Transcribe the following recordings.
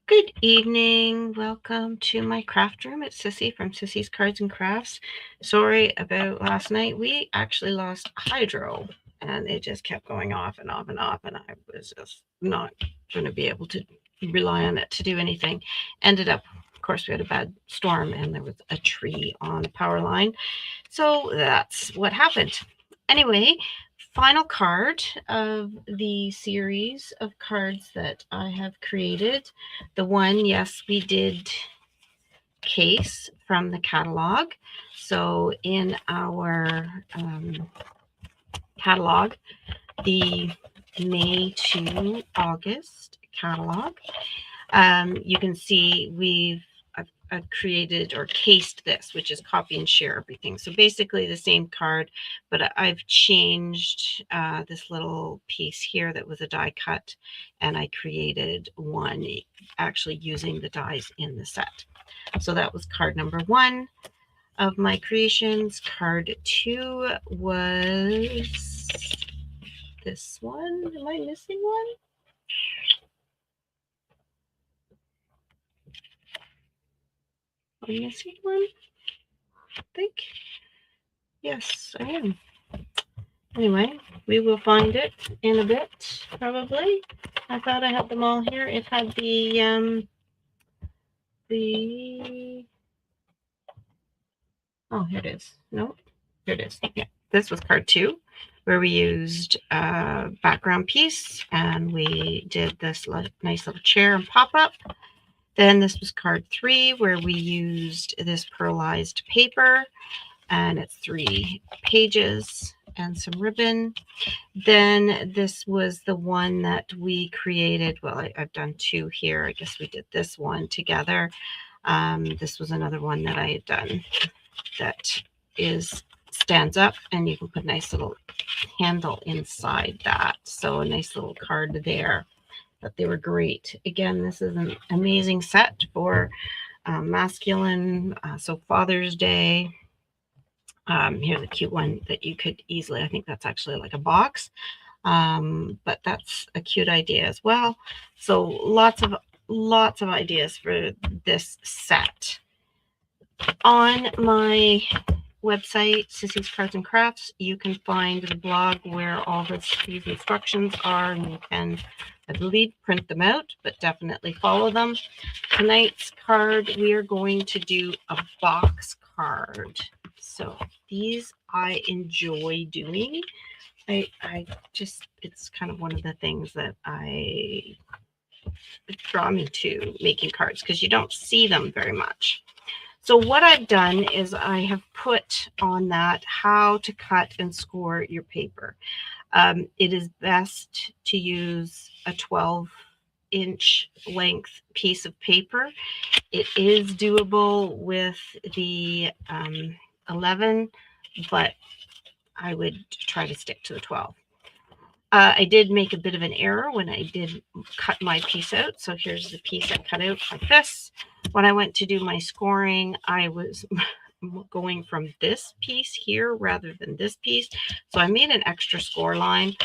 Good evening. Welcome to my craft room. It's Sissy from Sissy's Cards and Crafts. Sorry about last night. We actually lost hydro and it just kept going off and off and off, and I was just not going to be able to rely on it to do anything. Ended up, of course, we had a bad storm and there was a tree on the power line. So that's what happened. Anyway, final card of the series of cards that I have created. The one, yes, we did case from the catalog. So in our catalog, the May to August catalog, you can see I've created or cased this, which is copy and share everything. So basically the same card, but I've changed this little piece here that was a die cut, and I created one actually using the dies in the set. So that was card number 1 of my creations. Card 2 was this one. Am I missing one? I'm missing one, I think. Yes, I am. Anyway, we will find it in a bit, probably. I thought I had them all here. It had the oh, here it is. No, here it is. Yeah, this was card 2, where we used a background piece and we did this nice little chair and pop-up. Then this was card 3, where we used this pearlized paper, and it's 3 pages and some ribbon. Then this was the one that we created. Well, I've done 2 here. I guess we did this one together. This was another one that I had done that stands up, and you can put a nice little handle inside that. So a nice little card there. But they were great. Again, this is an amazing set for masculine, so Father's Day. Here's a cute one that you could easily, I think that's actually like a box, but that's a cute idea as well. So lots of ideas for this set. On my website, Sissy's Cards and Crafts, you can find the blog where all these instructions are, and you can, I believe, print them out, but definitely follow them. Tonight's card, we are going to do a box card. So these I enjoy doing. I just, it's kind of one of the things that draw me to making cards, because you don't see them very much. So what I've done is I have put on that how to cut and score your paper. It is best to use a 12-inch length piece of paper. It is doable with the 11, but I would try to stick to the 12. I did make a bit of an error when I did cut my piece out. So here's the piece I cut out like this. When I went to do my scoring, I was going from this piece here rather than this piece. So I made an extra score line.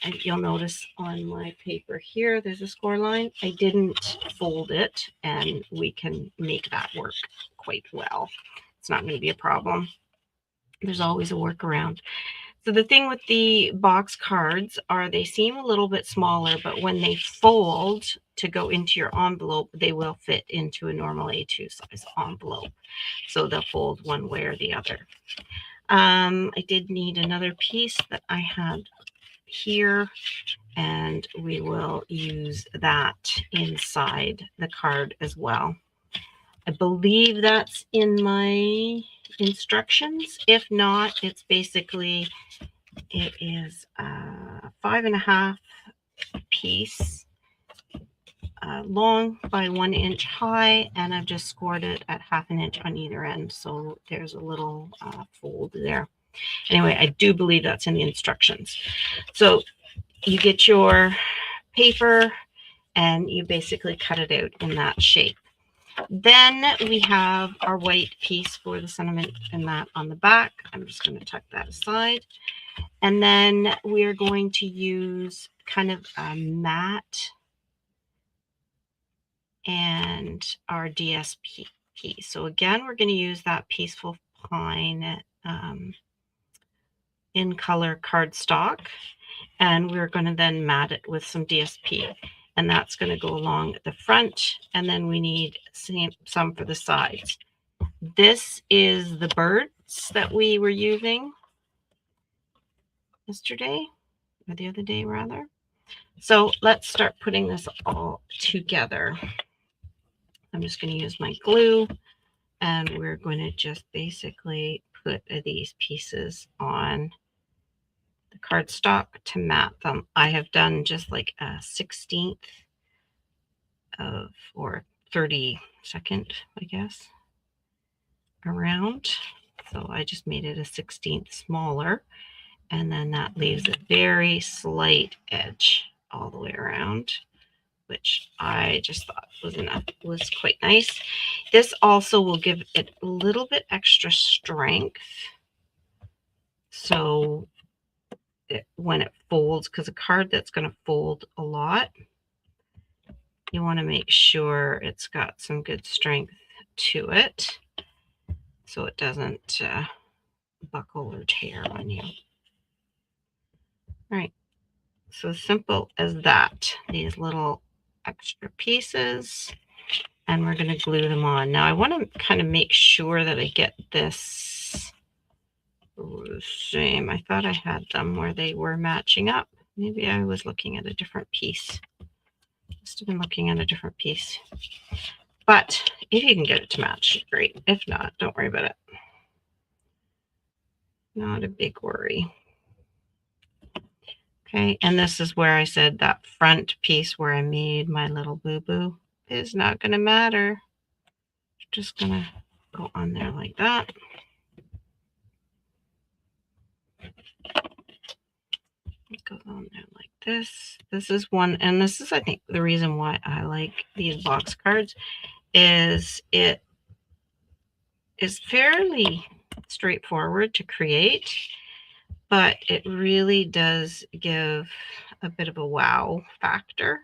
And you'll notice on my paper here, there's a score line. I didn't fold it, and we can make that work quite well. It's not going to be a problem. There's always a workaround. So the thing with the box cards are they seem a little bit smaller, but when they fold to go into your envelope, they will fit into a normal A2 size envelope. So they'll fold one way or the other. I did need another piece that I had here, and we will use that inside the card as well. I believe that's in my instructions. If not, it's basically, it is a 5.5 piece, long by 1 inch high, and I've just scored it at 1/2 inch on either end. So there's a little fold there. Anyway, I do believe that's in the instructions. So you get your paper and you basically cut it out in that shape. Then we have our white piece for the sentiment and that on the back. I'm just going to tuck that aside. And then we're going to use kind of a matte and our DSP. So again, we're going to use that Peaceful Pine in color cardstock, and we're going to then mat it with some DSP, and that's going to go along the front, and then we need some for the sides. This is the birds that we were using yesterday, or the other day rather. So let's start putting this all together. I'm just going to use my glue, and we're going to just basically put these pieces on the cardstock to mat them. I have done just like a 16th of, or 32nd, I guess, around. So I just made it a 16th smaller, and then that leaves a very slight edge all the way around, which I just thought was quite nice. This also will give it a little bit extra strength. So when it folds, because a card that's going to fold a lot, you want to make sure it's got some good strength to it so it doesn't buckle or tear on you. All right, so simple as that. These little extra pieces, and we're going to glue them on. Now I want to kind of make sure that I get this same. I thought I had them where they were matching up. Maybe I was looking at a different piece. Must have been looking at a different piece. But if you can get it to match, great. If not, don't worry about it. Not a big worry. Okay, and this is where I said that front piece where I made my little boo-boo is not going to matter. Just going to go on there like that. It goes on there like this. This is one, and this is, I think, the reason why I like these box cards, is it is fairly straightforward to create, but it really does give a bit of a wow factor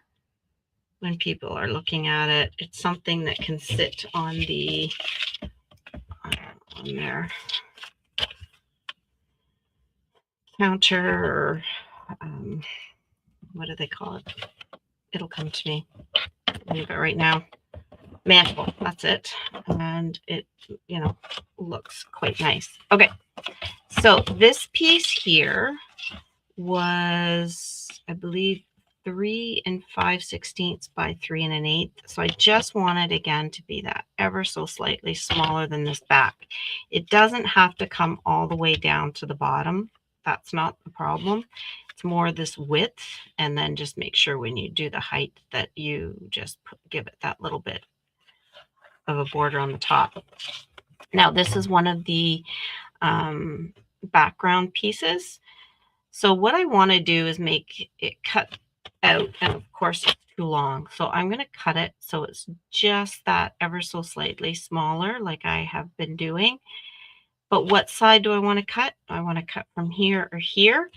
when people are looking at it. It's something that can sit on the on their counter, or what do they call it? It'll come to me. Leave it right now. Mantle, that's it. And it, you know, looks quite nice. Okay, so this piece here was, I believe, 3 5/16 by 3 1/8. So I just wanted, again, to be that ever so slightly smaller than this back. It doesn't have to come all the way down to the bottom. That's not the problem. It's more this width, and then just make sure when you do the height that you just give it that little bit of a border on the top. Now this is one of the background pieces. So what I want to do is make it cut out, and of course it's too long. So I'm going to cut it so it's just that ever so slightly smaller, like I have been doing. But what side do I want to cut? I want to cut from here or here.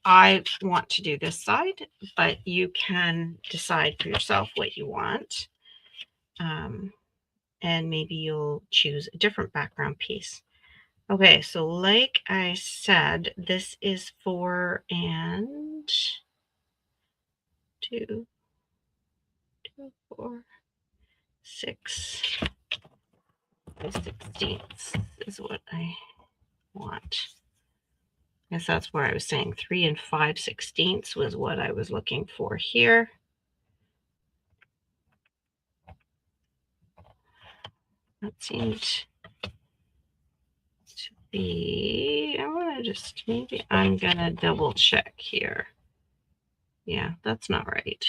I want to do this side, but you can decide for yourself what you want. And maybe you'll choose a different background piece. Okay, so like I said, this is 4 and 2, 4, 6, 16 is what I want. I guess that's where I was saying 3 5/16 was what I was looking for here. That seemed to be, I want to just, maybe I'm going to double check here. Yeah, that's not right.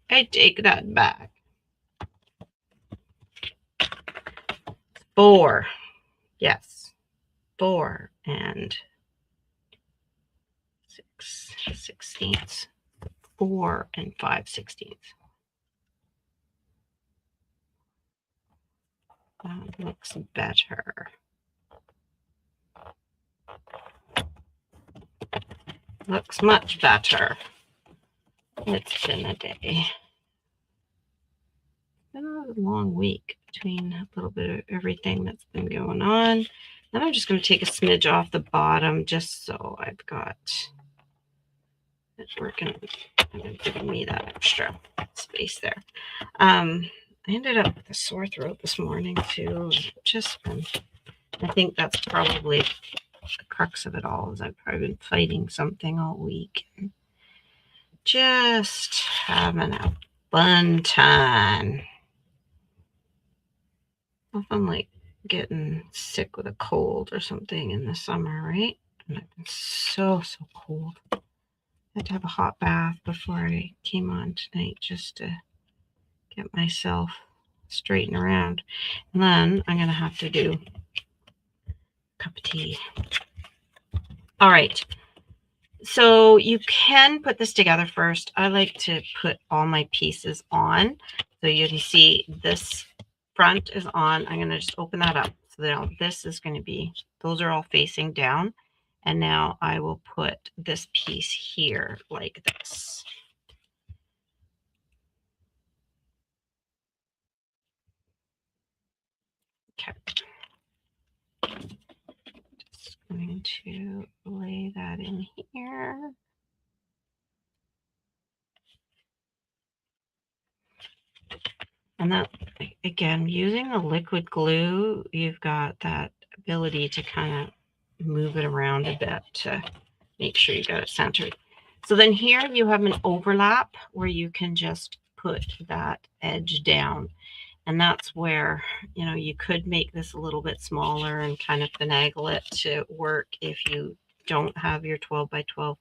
I take that back. 4. Yes. 4 and 6/16. 4 and 5/16. That looks better. Looks much better. It's been a day. been a long week between a little bit of everything that's been going on. Then I'm just going to take a smidge off the bottom just so I've got it working and giving me that extra space there. I ended up with a sore throat this morning too. Just been, I think that's probably the crux of it all, is I've probably been fighting something all week. Just having a fun time. Nothing like getting sick with a cold or something in the summer, right? And I've been so cold. I had to have a hot bath before I came on tonight just to get myself straightened around. And then I'm going to have to do a cup of tea. All right. So you can put this together first. I like to put all my pieces on. So you can see this front is on. I'm going to just open that up. So now this is going to be, those are all facing down. And now I will put this piece here like this. Okay. Just going to lay that in here. And that, again, using the liquid glue, you've got that ability to kind of move it around a bit to make sure you got it centered. So then here you have an overlap where you can just put that edge down. And that's where, you know, you could make this a little bit smaller and kind of finagle it to work if you don't have your 12 by 12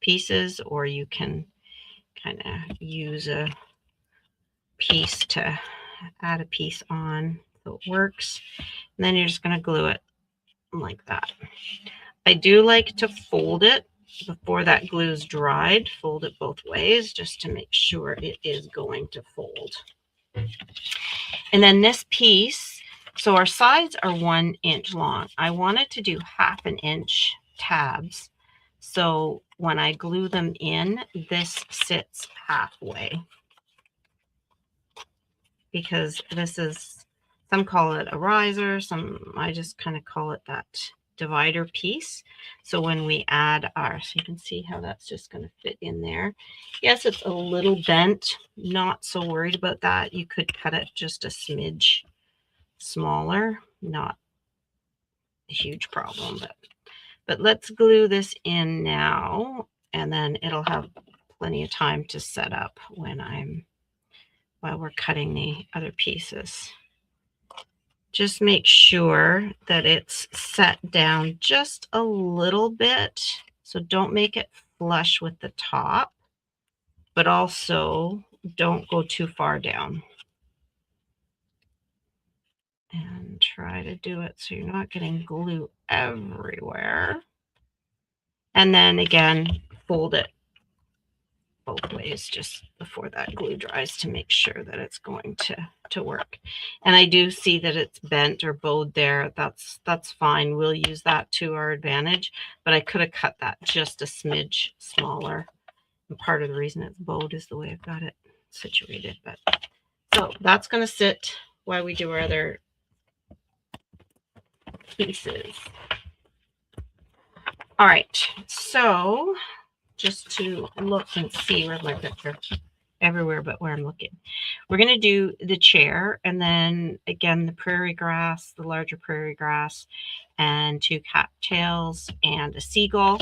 pieces, or you can kind of use a piece to add a piece on so it works. And then you're just going to glue it like that. I do like to fold it before that glue's dried. Fold it both ways just to make sure it is going to fold. And then this piece, so our sides are 1 inch long. I wanted to do 1/2 inch tabs. So when I glue them in, this sits halfway. Because this is, some call it a riser, I just kind of call it that divider piece. So when we add our, so you can see how that's just going to fit in there. Yes, it's a little bent, not so worried about that. You could cut it just a smidge smaller, not a huge problem, but let's glue this in now, and then it'll have plenty of time to set up while we're cutting the other pieces. Just make sure that it's set down just a little bit. So don't make it flush with the top, but also don't go too far down. And try to do it so you're not getting glue everywhere. And then again, fold it both ways just before that glue dries to make sure that it's going to work. And I do see that it's bent or bowed there. That's fine. We'll use that to our advantage, but I could have cut that just a smidge smaller. And part of the reason it's bowed is the way I've got it situated. But so that's going to sit while we do our other pieces. All right, so just to look and see, where's my picture? Everywhere but where I'm looking. We're going to do the chair, and then again the prairie grass, the larger prairie grass, and 2 cattails and a seagull.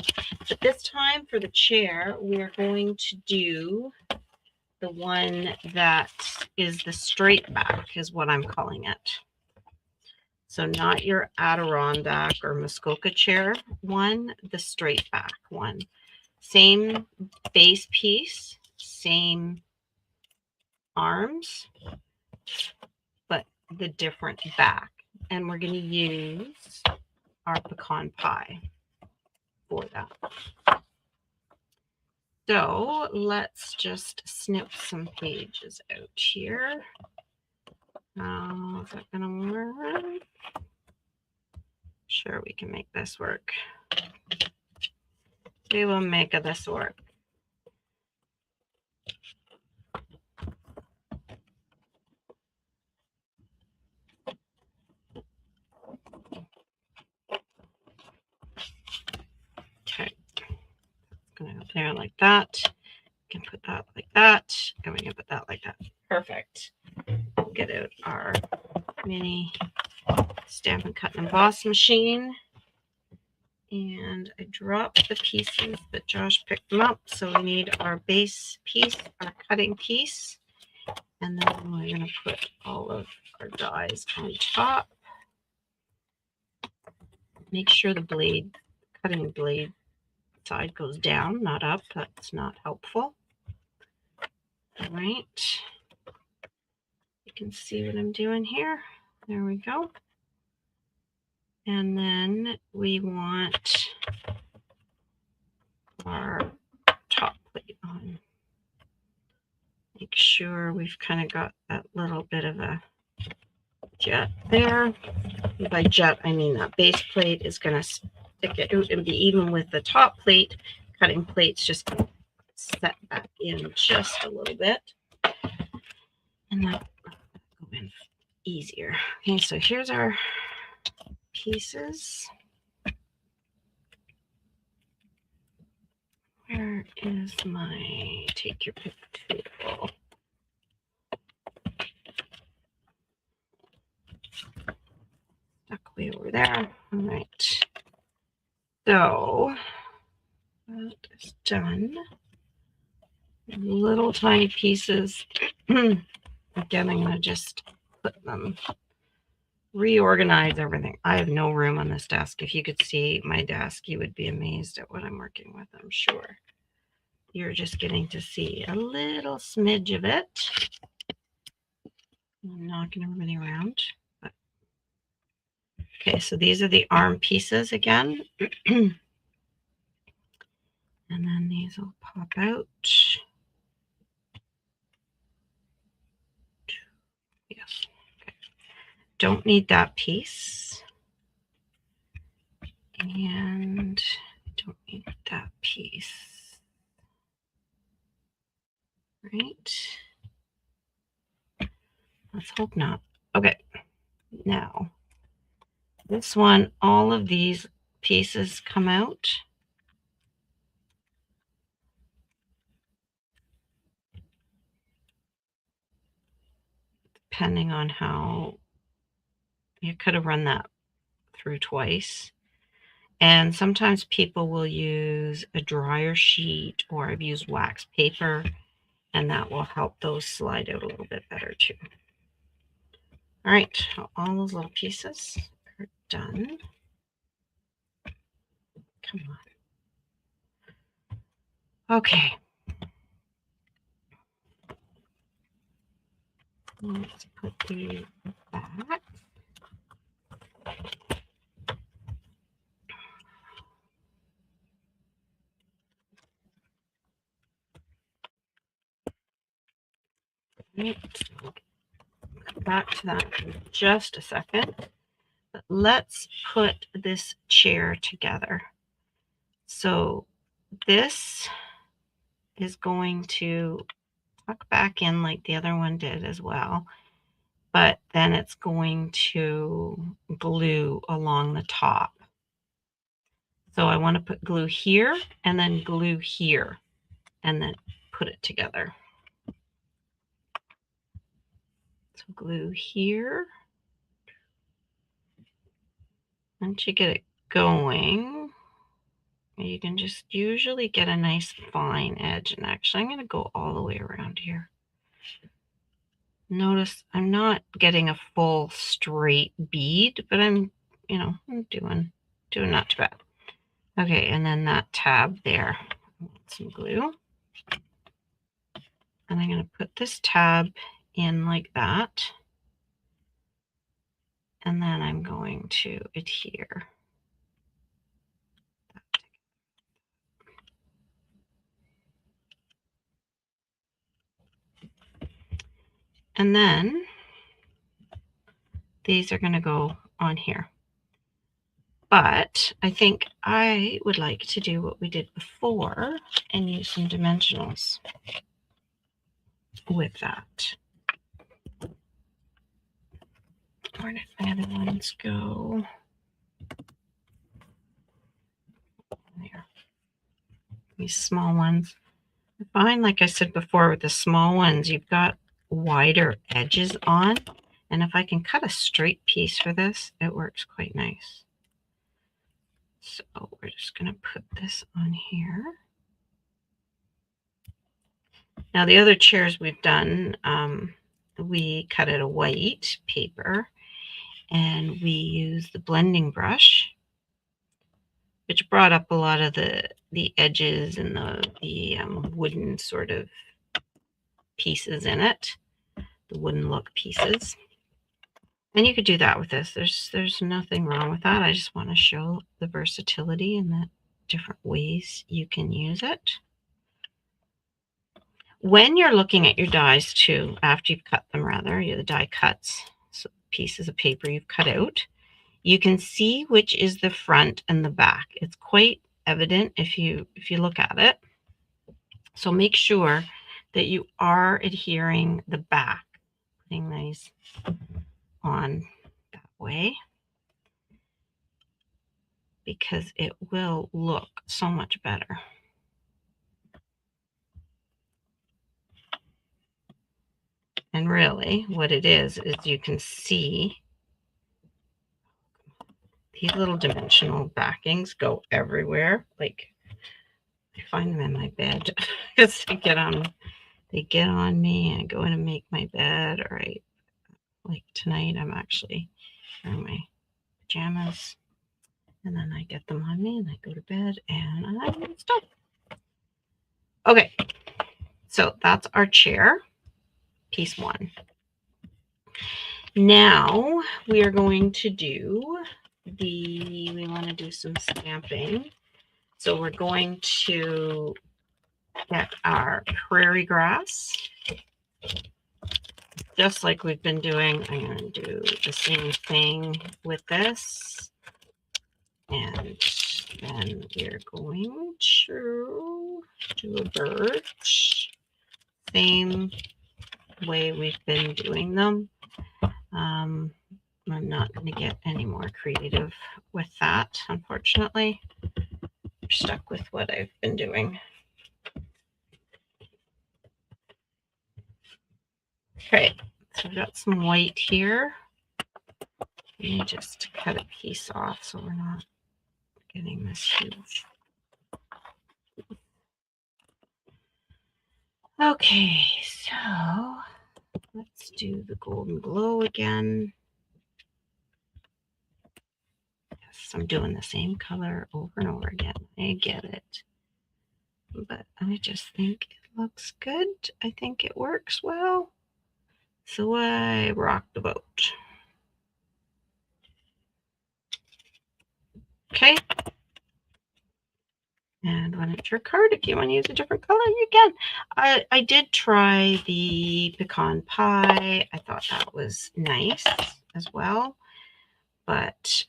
But this time for the chair, we're going to do the one that is the straight back, is what I'm calling it. So not your Adirondack or Muskoka chair one, the straight back one. Same base piece, same arms, but the different back. And we're going to use our pecan pie for that. So let's just snip some pages out here. Is that going to work? Sure, we can make this work. We will make this work. there like that. We can put that like that, and we can put that like that. Perfect. Get out our mini Stampin' Cut and Emboss machine. And I dropped the pieces, but Josh picked them up. So we need our base piece, our cutting piece. And then we're going to put all of our dies on top. Make sure the blade, cutting blade side goes down, not up. That's not helpful. All right. You can see what I'm doing here. There we go. And then we want our top plate on. Make sure we've kind of got that little bit of a jet there. And by jet, I mean that base plate is going to stick it out and be even with the top plate. Cutting plate's just going to set that in just a little bit. And that will go in easier. Okay, so here's our pieces. Where is my take your pick tool? Stuck way over there. All right. So that is done. Little tiny pieces. Again, I'm going to just put them, reorganize everything. I have no room on this desk. If you could see my desk, you would be amazed at what I'm working with, I'm sure. You're just getting to see a little smidge of it. I'm knocking everybody around. But... Okay, so these are the arm pieces again. And then these will pop out. Yes. Okay. Don't need that piece. And don't need that piece. Right. Let's hope not. Okay. Now, this one, all of these pieces come out. Depending on how you could have run that through twice. And sometimes people will use a dryer sheet, or I've used wax paper, and that will help those slide out a little bit better too. All right, all those little pieces are done. Come on. Okay. Let's put these back. Right. Come back to that in just a second. But let's put this chair together. So this is going to tuck back in like the other one did as well. But then it's going to glue along the top. So I want to put glue here and then glue here and then put it together. So glue here. Once you get it going, you can just usually get a nice fine edge. And actually, I'm going to go all the way around here. Notice I'm not getting a full straight bead, but I'm doing not too bad. Okay, and then that tab there, some glue. And I'm going to put this tab in like that. And then I'm going to adhere. And then these are going to go on here. But I think I would like to do what we did before and use some dimensionals with that. Where did my other ones go? There. these small ones. I find, like I said before, with the small ones, you've got wider edges on. And if I can cut a straight piece for this, it works quite nice. So we're just going to put this on here. Now the other chairs we've done, we cut out a white paper and we use the blending brush, which brought up a lot of the edges and the wooden sort of pieces in it, the wooden look pieces. And you could do that with this. There's nothing wrong with that. I just want to show the versatility and the different ways you can use it. When you're looking at your dies too, after you've cut them rather, the die cuts, so pieces of paper you've cut out, you can see which is the front and the back. It's quite evident if you look at it. So make sure that you are adhering the back, putting these on that way, because it will look so much better. And really what it is you can see these little dimensional backings go everywhere. Like, I find them in my bed because they get on me. I go in and make my bed, or like tonight I'm actually wearing my pajamas, and then I get them on me and I go to bed and I'm stuck. Okay, so that's our chair, piece one. Now we are going to do we want to do some stamping. So we're going to get our prairie grass, just like we've been doing. I'm going to do the same thing with this. And then we're going to do a birch, same way we've been doing them. I'm not going to get any more creative with that, unfortunately. I'm stuck with what I've been doing. Okay, so I've got some white here. Let me just cut a piece off so we're not getting this huge. Okay, so let's do the golden glow again. Yes, I'm doing the same color over and over again. I get it. But I just think it looks good. I think it works well. So I rock the boat. Okay. And when it's your card, if you want to use a different color, you can. I did try the pecan pie. I thought that was nice as well. But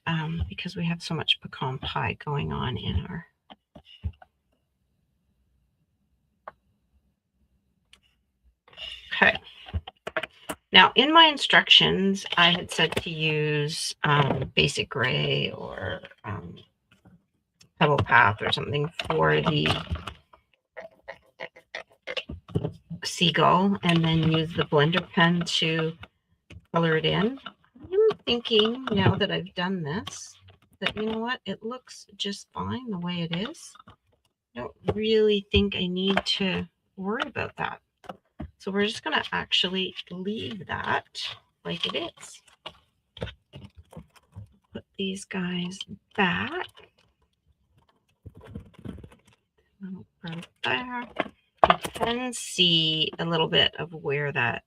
because we have so much pecan pie going on in our okay. Now, in my instructions, I had said to use basic gray or pebble path or something for the seagull, and then use the blender pen to color it in. I'm thinking, now that I've done this, that, you know what, it looks just fine the way it is. I don't really think I need to worry about that. So we're just going to actually leave that like it is. Put these guys back. Right there. You can see a little bit of where that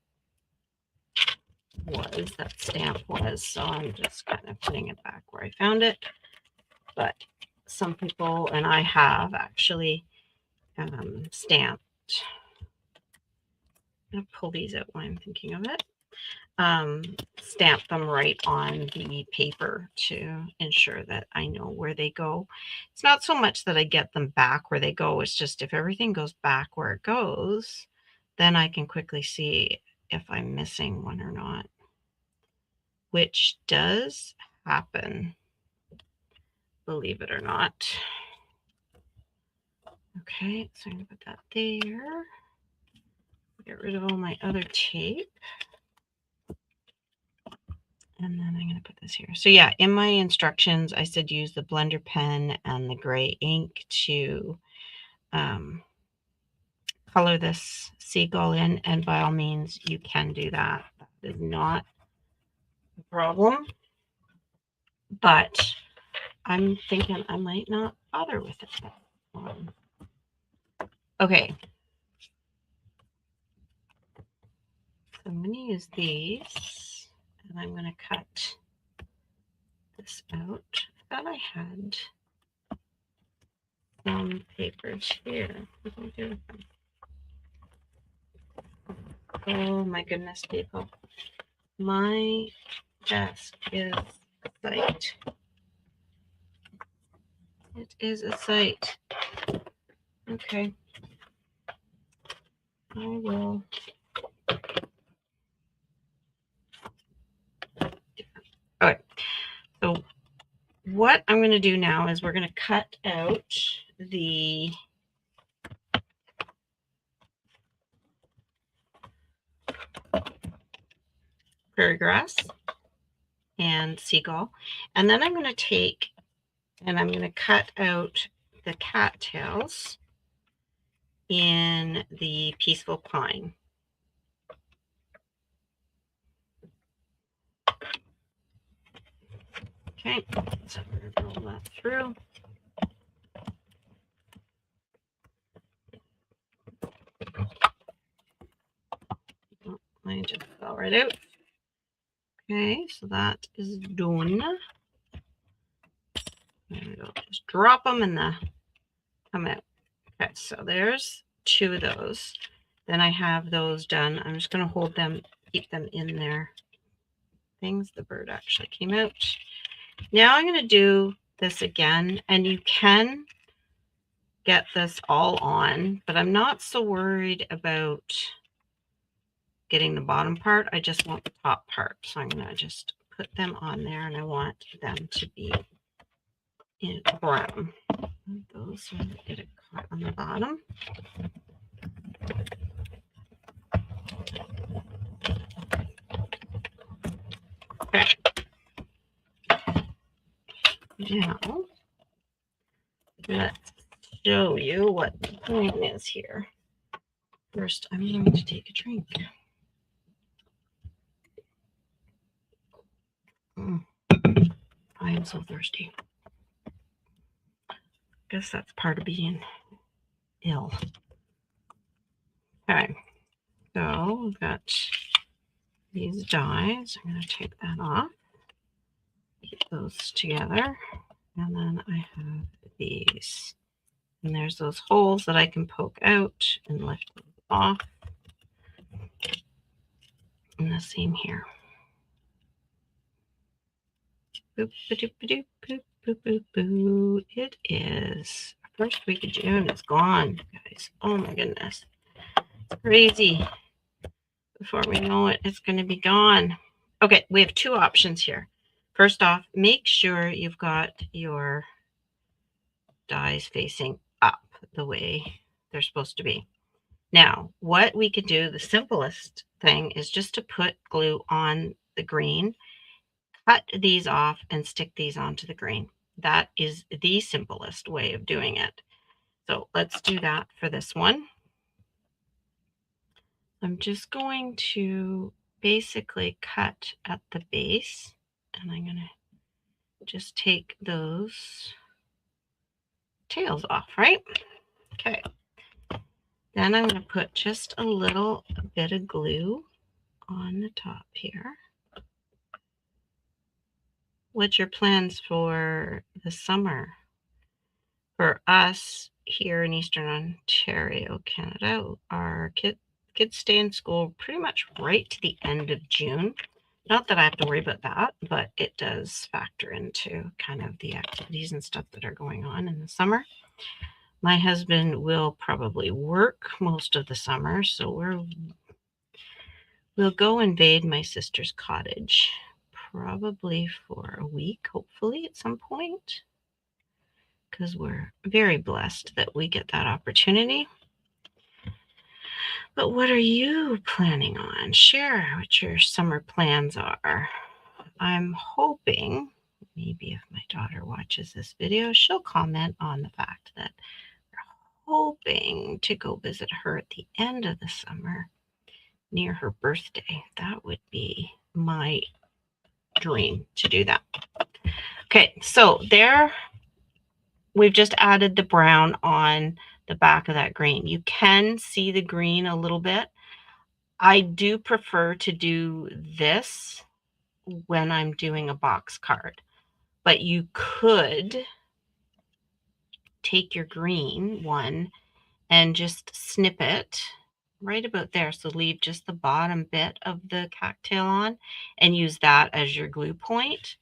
stamp was. So I'm just kind of putting it back where I found it. But some people, and I have actually stamped. I'm going to pull these out when I'm thinking of it. Stamp them right on the paper to ensure that I know where they go. It's not so much that I get them back where they go. It's just if everything goes back where it goes, then I can quickly see if I'm missing one or not, which does happen, believe it or not. Okay, so I'm going to put that there. Get rid of all my other tape. And then I'm going to put this here. So yeah, in my instructions, I said use the blender pen and the gray ink to color this seagull in. And by all means, you can do that. That is not a problem. But I'm thinking I might not bother with it. Okay. So I'm going to use these. And I'm going to cut this out. I thought I had some papers here. What do I do with them? Oh my goodness, people. My desk is a sight. It is a sight. Okay. I will. All right. So what I'm going to do now is we're going to cut out the prairie grass and seagull. And then I'm going to take and I'm going to cut out the cattails in the peaceful pine. Okay, so we're going to roll that through. Oh, I just fell right out. Okay, so that is done. There we go. Just drop them and the come out. Okay, so there's 2 of those. Then I have those done. I'm just going to hold them, keep them in their things. The bird actually came out. Now I'm going to do this again, and you can get this all on, but I'm not so worried about getting the bottom part. I just want the top part. So I'm going to just put them on there, and I want them to be in brown. Those so get it caught on the bottom. Okay. Now let's show you what the plan is here. First, I'm going to take a drink. I am so thirsty. Guess that's part of being ill. Okay, so we've got these dies. I'm going to take that off, keep those together, and then I have these. And there's those holes that I can poke out and lift them off. And the same here. Boop, ba-doop, ba-doop, boop, boop, boop, boop. It is first week of June. It's gone, guys. Oh my goodness. It's crazy. Before we know it, it's going to be gone. Okay, we have 2 options here. First off, make sure you've got your dies facing up the way they're supposed to be. Now, what we could do, the simplest thing is just to put glue on the green, cut these off and stick these onto the green. That is the simplest way of doing it. So let's do that for this one. I'm just going to basically cut at the base, and I'm going to just take those tails off, right? Okay. Then I'm going to put just a little bit of glue on the top here. What's your plans for the summer? For us here in Eastern Ontario, Canada, our kids stay in school pretty much right to the end of June. Not that I have to worry about that, but it does factor into kind of the activities and stuff that are going on in the summer. My husband will probably work most of the summer, so we'll go invade my sister's cottage probably for a week, hopefully at some point. because we're very blessed that we get that opportunity. But what are you planning on? Share what your summer plans are. I'm hoping, maybe if my daughter watches this video, she'll comment on the fact that we're hoping to go visit her at the end of the summer near her birthday. That would be my dream to do that. Okay, so there we've just added the brown on the back of that green. You can see the green a little bit. I do prefer to do this when I'm doing a box card, but you could take your green one and just snip it right about there. So leave just the bottom bit of the cattail on and use that as your glue point.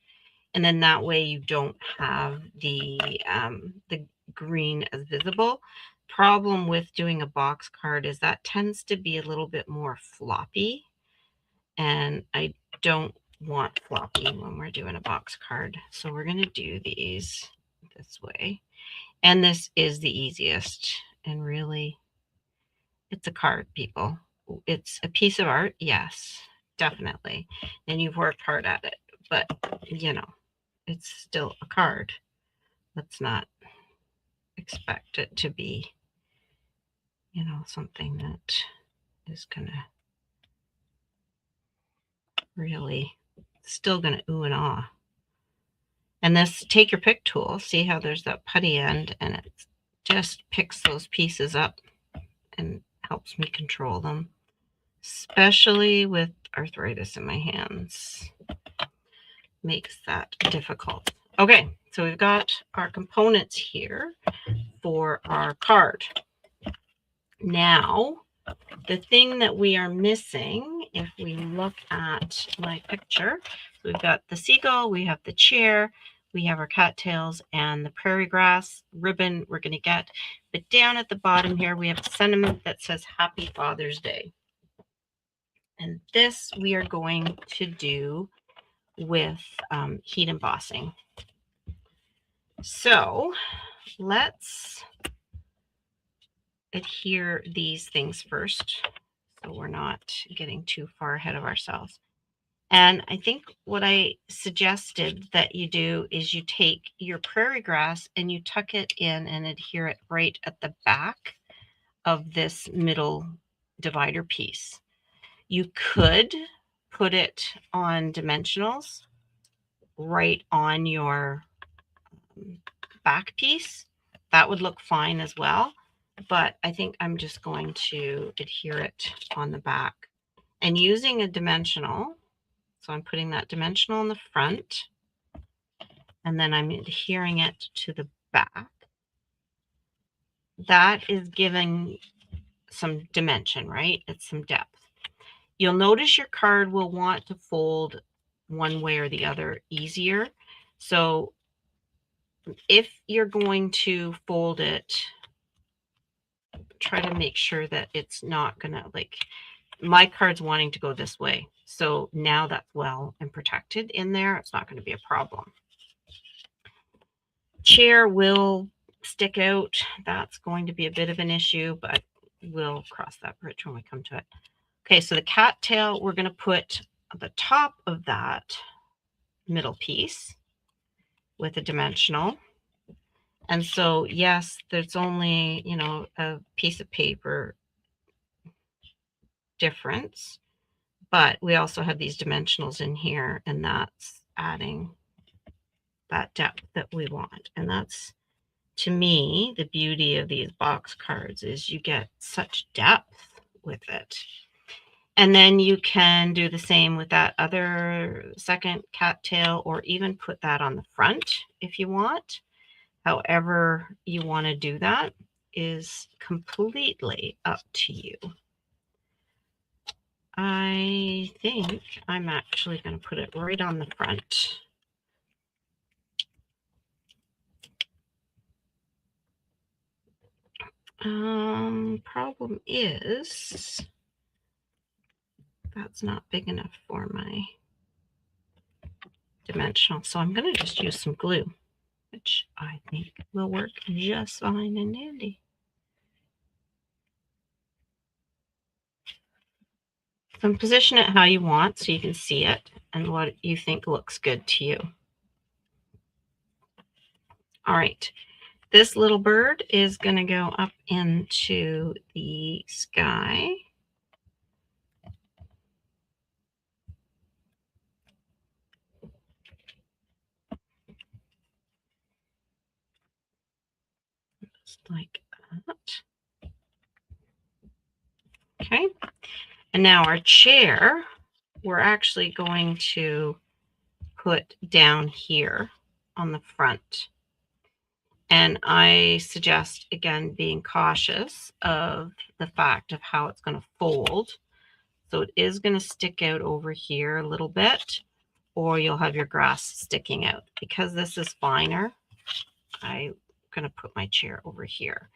And then that way you don't have the green as visible. Problem with doing a box card is that tends to be a little bit more floppy. And I don't want floppy when we're doing a box card. So we're going to do these this way. And this is the easiest. And really, it's a card, people. It's a piece of art. Yes, definitely. And you've worked hard at it. But, you know, it's still a card. Let's not expect it to be, you know, something that is going to really, still going to ooh and ah. And this take your pick tool, see how there's that putty end, and it just picks those pieces up and helps me control them, especially with arthritis in my hands. Makes that difficult. Okay, so we've got our components here for our card. Now, the thing that we are missing, if we look at my picture, so we've got the seagull, we have the chair, we have our cattails, and the prairie grass ribbon we're going to get. But down at the bottom here, we have a sentiment that says Happy Father's Day. And this we are going to do with heat embossing. So let's adhere these things first, so we're not getting too far ahead of ourselves. And I think what I suggested that you do is you take your prairie grass and you tuck it in and adhere it right at the back of this middle divider piece. You could put it on dimensionals right on your back piece. That would look fine as well. But I think I'm just going to adhere it on the back. And using a dimensional, so I'm putting that dimensional in the front, and then I'm adhering it to the back. That is giving some dimension, right? It's some depth. You'll notice your card will want to fold one way or the other easier. So if you're going to fold it, try to make sure that it's not going to, like, my card's wanting to go this way. So now that's well and protected in there. It's not going to be a problem. Chair will stick out. That's going to be a bit of an issue, but we'll cross that bridge when we come to it. Okay, so the cattail, we're going to put at the top of that middle piece with a dimensional. And so, yes, there's only, you know, a piece of paper difference, but we also have these dimensionals in here, and that's adding that depth that we want. And that's, to me, the beauty of these box cards is you get such depth with it. And then you can do the same with that other second cattail, or even put that on the front if you want. However you want to do that is completely up to you. I think I'm actually going to put it right on the front. Problem is that's not big enough for my dimensional, so I'm going to just use some glue. which I think will work just fine and dandy. So position it how you want so you can see it and what you think looks good to you. All right, this little bird is going to go up into the sky. Just like that. Okay, and now our chair, we're actually going to put down here on the front. And I suggest, again, being cautious of the fact of how it's going to fold. So it is going to stick out over here a little bit, or you'll have your grass sticking out. Because this is finer, I'm going to put my chair over here.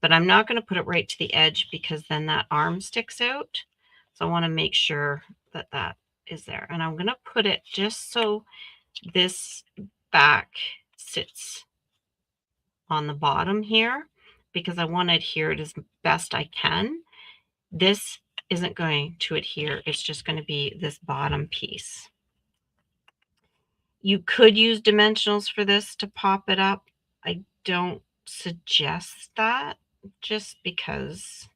But I'm not going to put it right to the edge because then that arm sticks out. So I want to make sure that that is there. And I'm going to put it just so this back sits on the bottom here, because I want to adhere it as best I can. This isn't going to adhere. It's just going to be this bottom piece. You could use dimensionals for this to pop it up. I don't suggest that, just because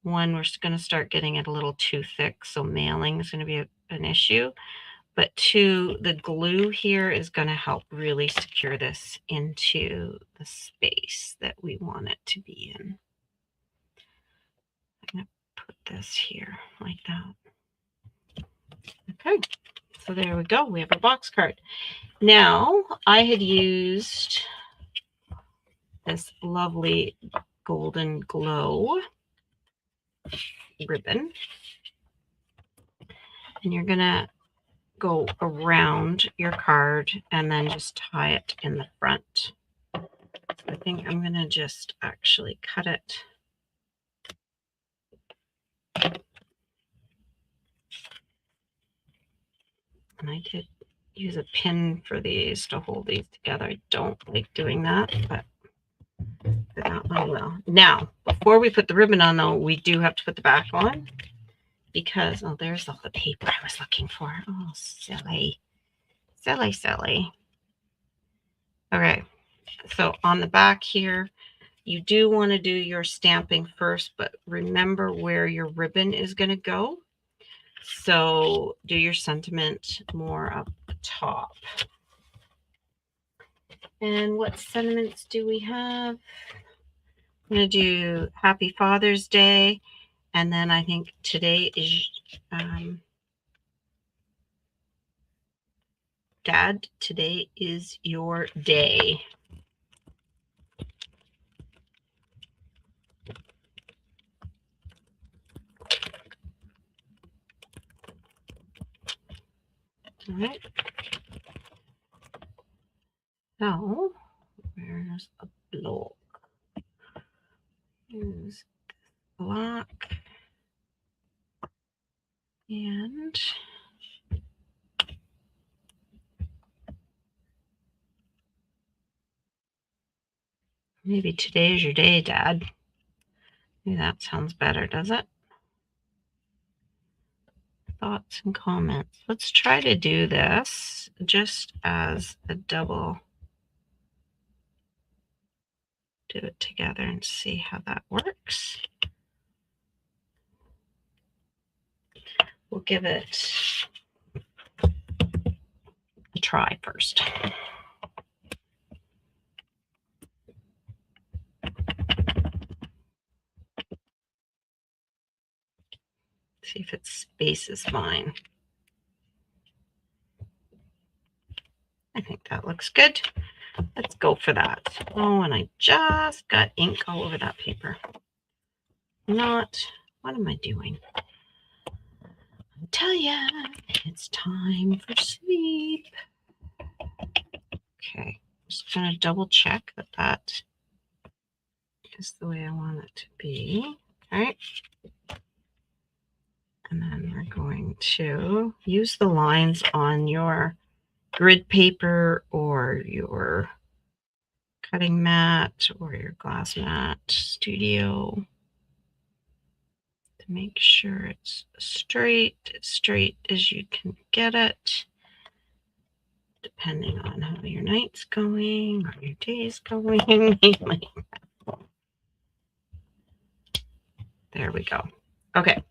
one, we're going to start getting it a little too thick, so mailing is going to be an issue. But two, the glue here is going to help really secure this into the space that we want it to be in. I'm going to put this here like that. Okay, so there we go. We have a box card. Now, I had used this lovely golden glow ribbon, and you're going to go around your card and then just tie it in the front. So I think I'm going to just actually cut it. And I did use a pin for these to hold these together. I don't like doing that, but for that one I will. Now, before we put the ribbon on though, we do have to put the back on, because, oh, there's all the paper I was looking for. Oh, silly. Silly, silly. Okay, so on the back here, you do want to do your stamping first, but remember where your ribbon is going to go. So do your sentiment more up the top. And what sentiments do we have? I'm going to do Happy Father's Day. And then I think today is Dad, today is your day. All right. So, where's a block? Use block. And maybe today is your day, Dad. Maybe that sounds better, does it? Thoughts and comments. Let's try to do this just as a double. Do it together and see how that works. We'll give it a try first. See if its space is fine. I think that looks good. Let's go for that. Oh, and I just got ink all over that paper. What am I doing? I'll tell ya, it's time for sleep. Okay, just gonna double check that that is the way I want it to be. Okay. And then we're going to use the lines on your grid paper or your cutting mat or your glass mat studio to make sure it's straight as you can get it, depending on how your night's going or your day's going. There we go. Okay,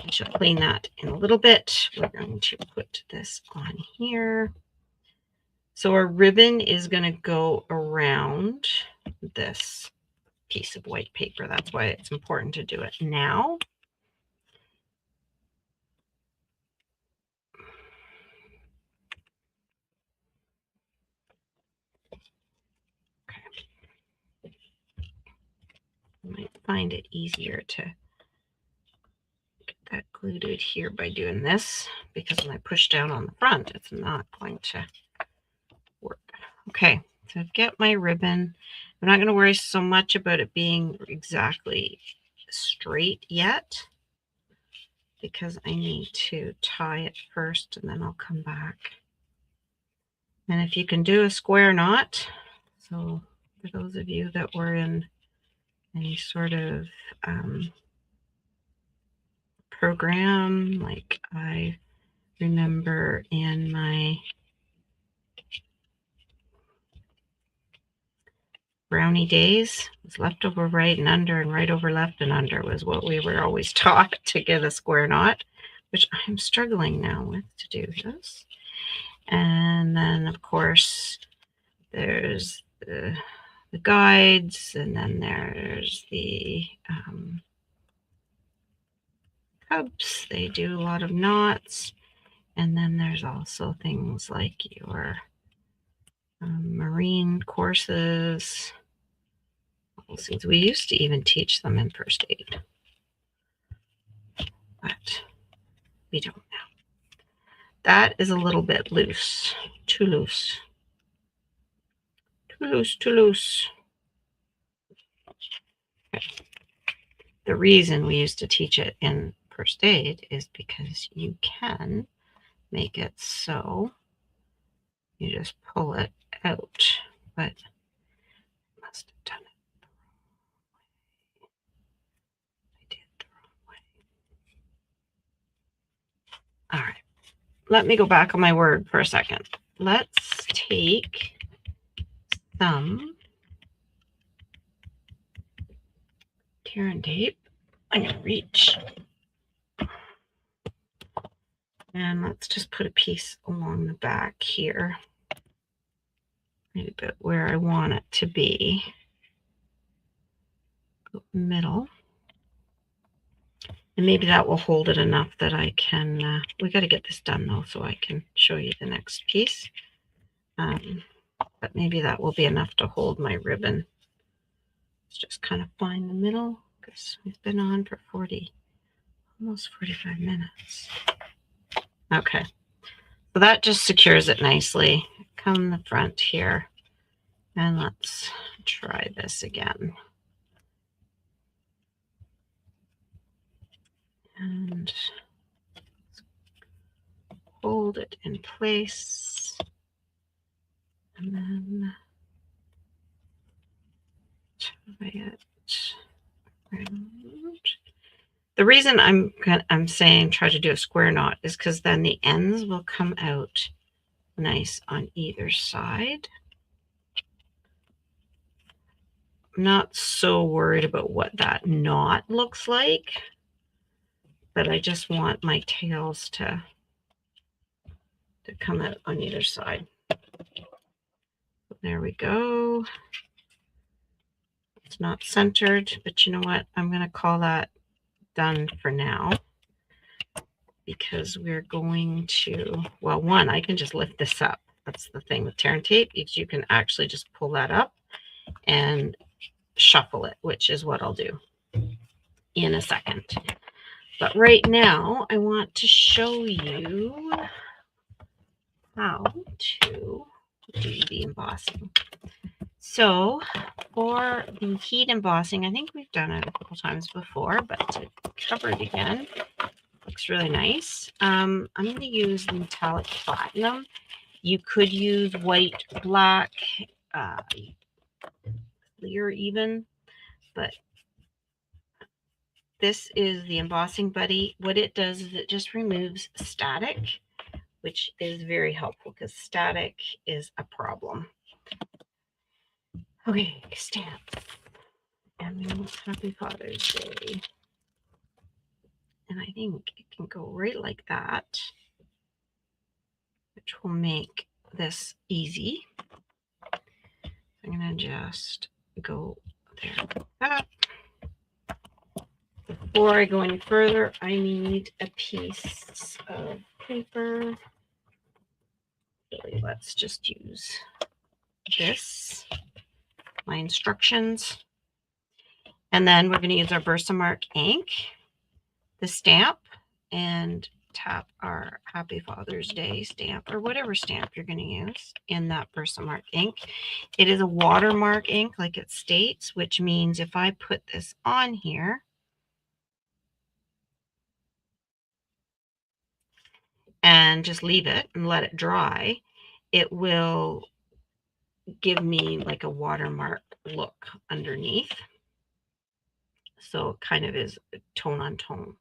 I should clean that in a little bit. We're going to put this on here. So our ribbon is going to go around this piece of white paper. That's why it's important to do it now. Okay. I might find it easier to get that glued here by doing this, because when I push down on the front, it's not going to work. Okay, so I've got my ribbon. I'm not going to worry so much about it being exactly straight yet, because I need to tie it first and then I'll come back. And if you can do a square knot, so for those of you that were in any sort of program, like I remember in my brownie days, it was left over right and under and right over left and under was what we were always taught to get a square knot, which I'm struggling now with to do this. And then of course there's the guides, and then there's the cubs. They do a lot of knots. And then there's also things like your marine courses. All those things. We used to even teach them in first aid, but we don't now. That is a little bit loose, too loose. Too loose, too loose. Okay. The reason we used to teach it in first aid is because you can make it so you just pull it out, but I must have done it the wrong way. I did it the wrong way. All right, let me go back on my word for a second. Let's take some tear and tape. I'm going to reach. And let's just put a piece along the back here, maybe about where I want it to be. Go middle. And maybe that will hold it enough that I can, we got to get this done though, so I can show you the next piece. But maybe that will be enough to hold my ribbon. Let's just kind of find the middle, because we've been on for almost 45 minutes. Okay, so that just secures it nicely. Come the front here, and let's try this again. And hold it in place, and then try it around. The reason I'm saying try to do a square knot is because then the ends will come out nice on either side. I'm not so worried about what that knot looks like, but I just want my tails to come out on either side. There we go. It's not centered, but you know what? I'm going to call that done for now, because we're going to, well, one, I can just lift this up. That's the thing with tear and tape, is you can actually just pull that up and shuffle it, which is what I'll do in a second. But right now I want to show you how to do the embossing. So for the heat embossing, I think we've done it a couple times before, but to cover it again, looks really nice. I'm going to use metallic platinum, You could use white, black, clear even, but this is the Embossing Buddy. What it does is it just removes static, which is very helpful because static is a problem. Okay, stamp. And happy Father's Day. And I think it can go right like that, which will make this easy. I'm going to just go there like that. Before I go any further, I need a piece of paper. Really, let's just use this, my instructions. And then we're going to use our Versamark ink, the stamp, and tap our Happy Father's Day stamp or whatever stamp you're going to use in that Versamark ink. It is a watermark ink like it states, which means if I put this on here and just leave it and let it dry, it will give me like a watermark look underneath. So it kind of is tone on tone.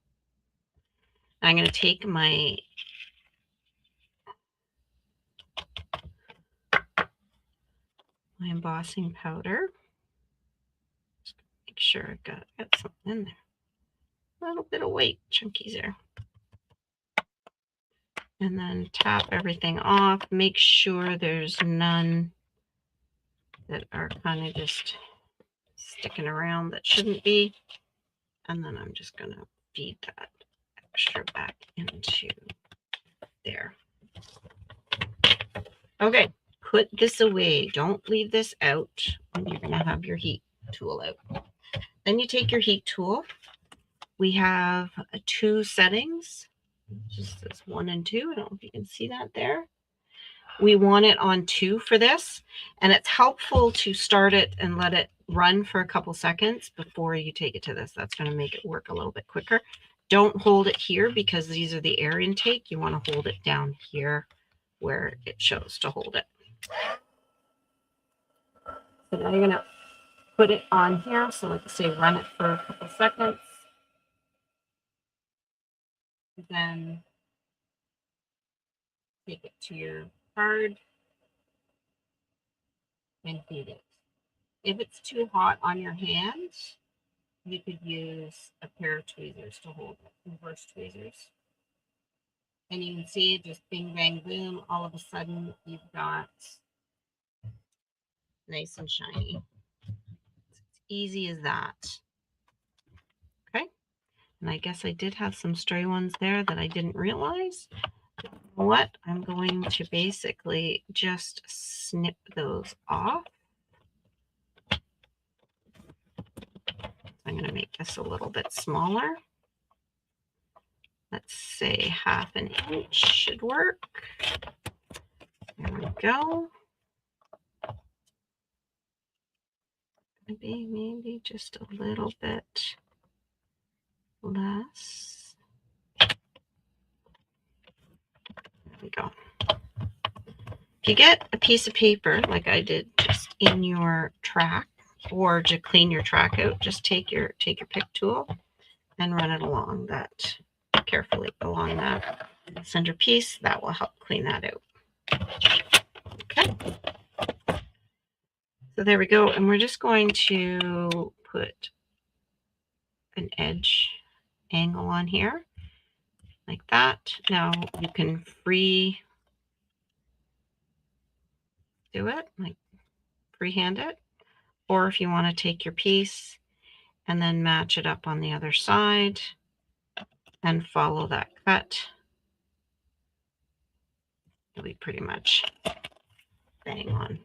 I'm going to take my embossing powder. Just make sure I got something in there. A little bit of white chunkies there. And then tap everything off. Make sure there's none that are kind of just sticking around that shouldn't be. And then I'm just going to feed that extra back into there. Okay, put this away. Don't leave this out when you're going to have your heat tool out. Then you take your heat tool. We have 2 settings. Just this 1 and 2. I don't know if you can see that there. We want it on 2 for this, and it's helpful to start it and let it run for a couple seconds before you take it to this. That's going to make it work a little bit quicker. Don't hold it here because these are the air intake. You want to hold it down here where it shows to hold it. So now you're going to put it on here. So let's say run it for a couple seconds. Then take it to your card and heat it. If it's too hot on your hands, you could use a pair of tweezers to hold it, reverse tweezers. And you can see just bing, bang, boom, all of a sudden you've got nice and shiny. It's easy as that. Okay. And I guess I did have some stray ones there that I didn't realize. You know what? I'm going to basically just snip those off. I'm going to make this a little bit smaller. Let's say 1/2 inch should work. There we go. Maybe just a little bit less. There we go. If you get a piece of paper like I did just in your track, or to clean your track out, just take your pick tool and run it along that carefully along that centerpiece. That will help clean that out. Okay. So there we go. And we're just going to put an edge angle on here like that. Now you can free do it, like freehand it. Or if you want to take your piece and then match it up on the other side and follow that cut, you'll be pretty much bang on.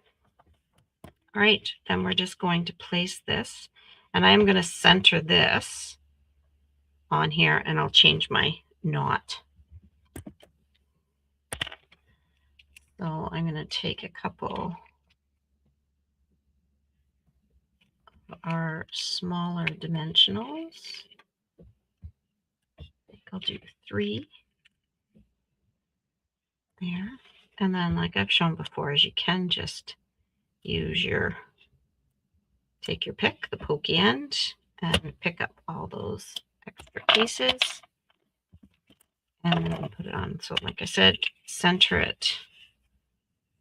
All right, then we're just going to place this, and I'm going to center this on here, and I'll change my knot. So I'm going to take a couple of our smaller dimensionals. I think I'll do 3 there. And then, like I've shown before, is you can just use take your pick, the pokey end, and pick up all those extra pieces and then put it on. So like I said, center it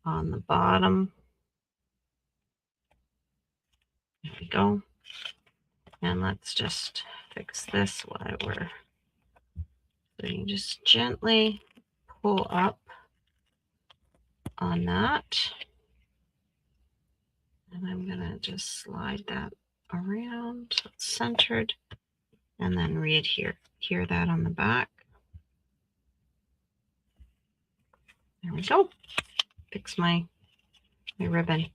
on the bottom. There we go. And let's just fix this while we're, so you just gently pull up on that. And I'm gonna just slide that around so it's centered, and then readhere that on the back. There we go. Fix my ribbon.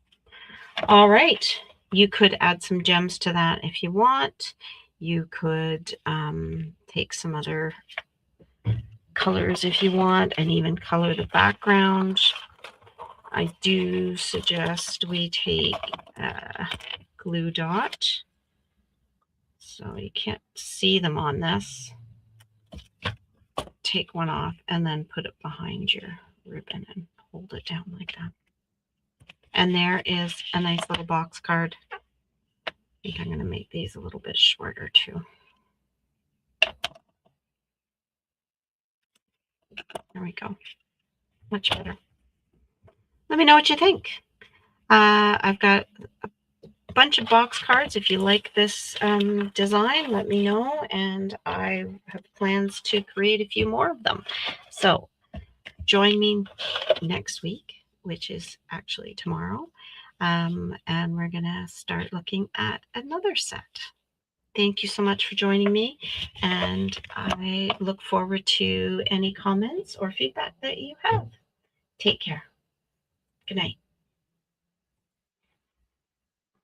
All right. You could add some gems to that if you want. You could take some other colors if you want and even color the background. I do suggest we take a glue dot. So you can't see them on this. Take one off and then put it behind your ribbon and hold it down like that. And there is a nice little box card. I think I'm going to make these a little bit shorter too. There we go. Much better. Let me know what you think. I've got a bunch of box cards. If you like this design, let me know. And I have plans to create a few more of them. So join me next week, which is actually tomorrow. And we're going to start looking at another set. Thank you so much for joining me, and I look forward to any comments or feedback that you have. Take care. Good night.